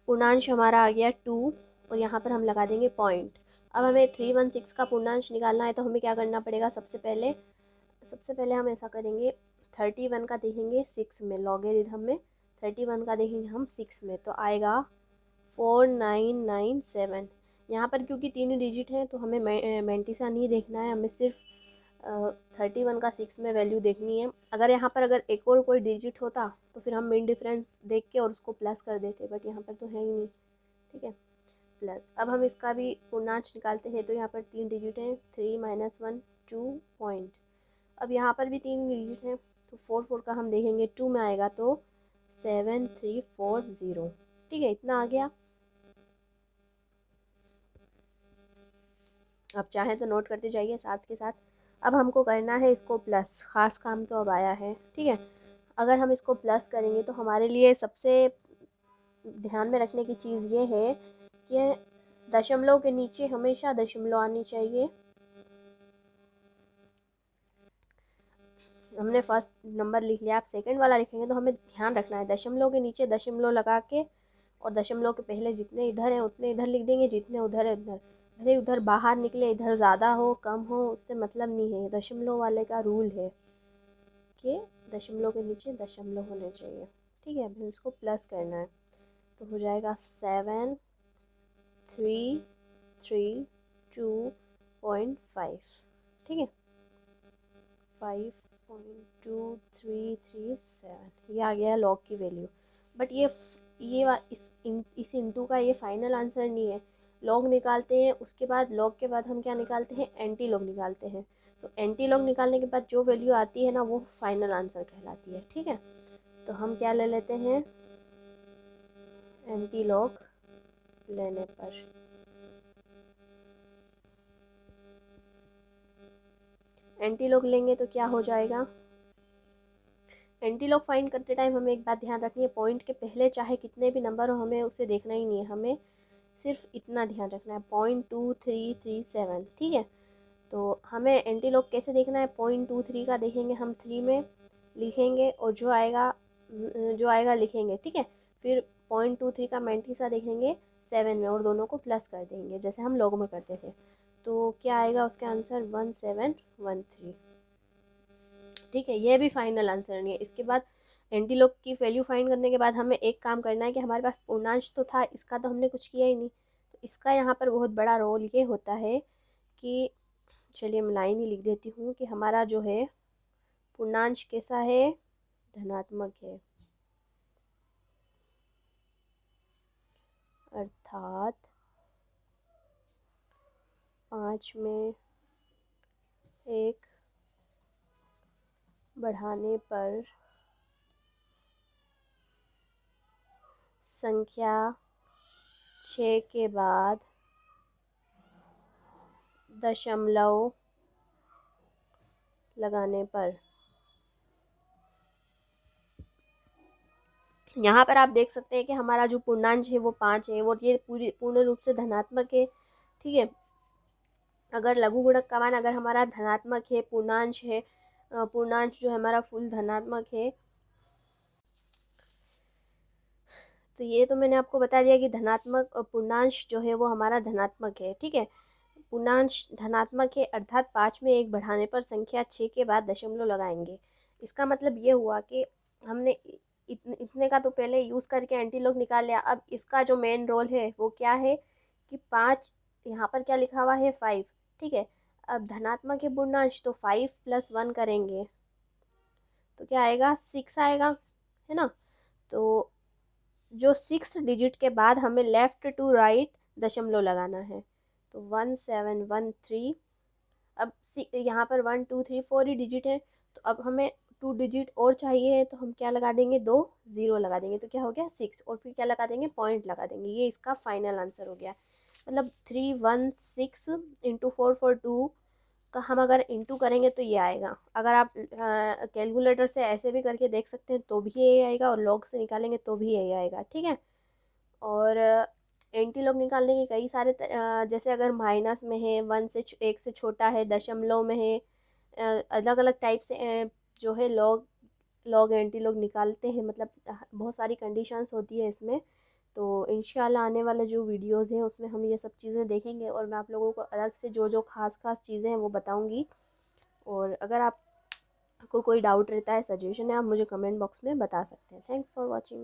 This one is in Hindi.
पूर्णांश हमारा आ गया 2 और यहाँ पर हम लगा देंगे पॉइंट। अब हमें 316 का पूर्णांश निकालना है, तो हमें क्या करना पड़ेगा? सबसे पहले हम ऐसा करेंगे, 31 का देखेंगे 6 में, लॉगरिथम में 31 का देखेंगे हम 6 में, तो आएगा 4997। यहाँ पर क्योंकि 3 डिजिट हैं तो हमें मैंटिसा नहीं देखना है, हमें सिर्फ 31 का 6 में वैल्यू देखनी है। अगर एक और कोई डिजिट होता तो फिर हम मिड डिफरेंस देख के और उसको प्लस कर देते, बट यहाँ पर तो है ही नहीं। ठीक है, प्लस। अब हम इसका भी पूर्णांश निकालते हैं, तो यहाँ पर 3 डिजिट हैं, 3 - 1 2 पॉइंट। अब यहाँ पर भी 3 डिजिट हैं, तो 4 का हम देखेंगे 2 में आएगा तो 7340। ठीक है, इतना आ गया। आप चाहें तो नोट करते जाइए साथ के साथ। अब हमको करना है इसको प्लस, ख़ास काम तो अब आया है। ठीक है, अगर हम इसको प्लस करेंगे तो हमारे लिए सबसे ध्यान में रखने की चीज़ ये है कि दशमलव के नीचे हमेशा दशमलव आनी चाहिए। हमने फर्स्ट नंबर लिख लिया, आप सेकंड वाला लिखेंगे तो हमें ध्यान रखना है दशमलव के नीचे दशमलव लगा के, और दशमलव के पहले जितने इधर हैं उतने इधर लिख देंगे, जितने उधर है उधर। भले उधर बाहर निकले, इधर ज़्यादा हो कम हो उससे मतलब नहीं है, दशमलव वाले का रूल है कि दशमलव के नीचे दशमलव होने चाहिए। ठीक है, अभी इसको प्लस करना है, तो हो जाएगा 7332.5। ठीक है, 5.2337 ये आ गया लॉग की वैल्यू। बट इस इंटू का ये फाइनल आंसर नहीं है। लॉग निकालते हैं, उसके बाद लॉग के बाद हम क्या निकालते हैं? एंटी लॉग निकालते हैं। तो एंटी लॉग निकालने के बाद जो वैल्यू आती है ना, वो फाइनल आंसर कहलाती है। ठीक है, तो हम क्या ले लेते हैं? एंटी लॉग लेने पर एंटी लॉग लेंगे तो क्या हो जाएगा? एंटी लॉग फाइंड करते टाइम हमें एक बात ध्यान रखनी है, पॉइंट के पहले चाहे कितने भी नंबर हो हमें उसे देखना ही नहीं है, हमें सिर्फ इतना ध्यान रखना है, 0.2337। ठीक है, तो हमें एंटी लॉग कैसे देखना है? 0.23 का देखेंगे हम 3 में लिखेंगे, और जो आएगा लिखेंगे। ठीक है, फिर 0.23 का मैंटिसा देखेंगे 7 में, और दोनों को प्लस कर देंगे जैसे हम लॉग में करते थे। तो क्या आएगा उसका आंसर? 1713। ठीक है, ये भी फाइनल आंसर नहीं है। इसके बाद एंटीलोग की वैल्यू फाइंड करने के बाद हमें एक काम करना है कि हमारे पास पूर्णांश तो था, इसका तो हमने कुछ किया ही नहीं, तो इसका यहाँ पर बहुत बड़ा रोल ये होता है कि, चलिए मैं लाइन ही लिख देती हूँ कि हमारा जो है पूर्णांश कैसा है? धनात्मक है, अर्थात 5 में 1 बढ़ाने पर संख्या 6 के बाद दशमलव लगाने पर। यहाँ पर आप देख सकते हैं कि हमारा जो पूर्णांश है वो 5 है, और ये पूर्ण रूप से धनात्मक है। ठीक है, अगर लघु गुणक का मान अगर हमारा धनात्मक है, पूर्णांश है, पूर्णांश जो है हमारा फुल धनात्मक है, तो ये तो मैंने आपको बता दिया कि धनात्मक पूर्णांश जो है वो हमारा धनात्मक है। ठीक है, पूर्णांश धनात्मक है, अर्थात 5 में 1 बढ़ाने पर संख्या 6 के बाद दशमलव लगाएंगे। इसका मतलब ये हुआ कि हमने इतने का तो पहले यूज़ करके एंटी लॉग निकाल लिया। अब इसका जो मेन रोल है वो क्या है कि 5, यहाँ पर क्या लिखा हुआ है? 5। ठीक है, अब धनात्मक है पूर्णांश, तो 5 + 1 करेंगे तो क्या आएगा? 6 आएगा, है ना? तो जो 6 डिजिट के बाद हमें लेफ़्ट टू राइट दशमलव लगाना है, तो 1713। अब यहाँ पर 1 2 3 4 ही डिजिट है, तो अब हमें 2 डिजिट और चाहिए, तो हम क्या लगा देंगे? 2 ज़ीरो लगा देंगे, तो क्या हो गया? 6, और फिर क्या लगा देंगे? पॉइंट लगा देंगे। ये इसका फाइनल आंसर हो गया। मतलब 316 × 442 का हम अगर इंटू करेंगे तो ये आएगा। अगर आप कैलकुलेटर से ऐसे भी करके देख सकते हैं तो भी यही आएगा, और लॉग से निकालेंगे तो भी यही आएगा। ठीक है, और एंटी लॉग निकालने के कई सारे जैसे अगर माइनस में है, 1 से छोटा है, दशमलव में है, अलग अलग टाइप से जो है लॉग एंटी लॉग निकालते हैं। मतलब बहुत सारी कंडीशंस होती है इसमें, तो इंशाल्लाह आने वाले जो वीडियोज़ हैं उसमें हम ये सब चीज़ें देखेंगे और मैं आप लोगों को अलग से जो जो खास खास चीज़ें हैं वो बताऊँगी। और अगर आपको कोई डाउट रहता है, सजेशन है, आप मुझे कमेंट बॉक्स में बता सकते हैं। Thanks for watching.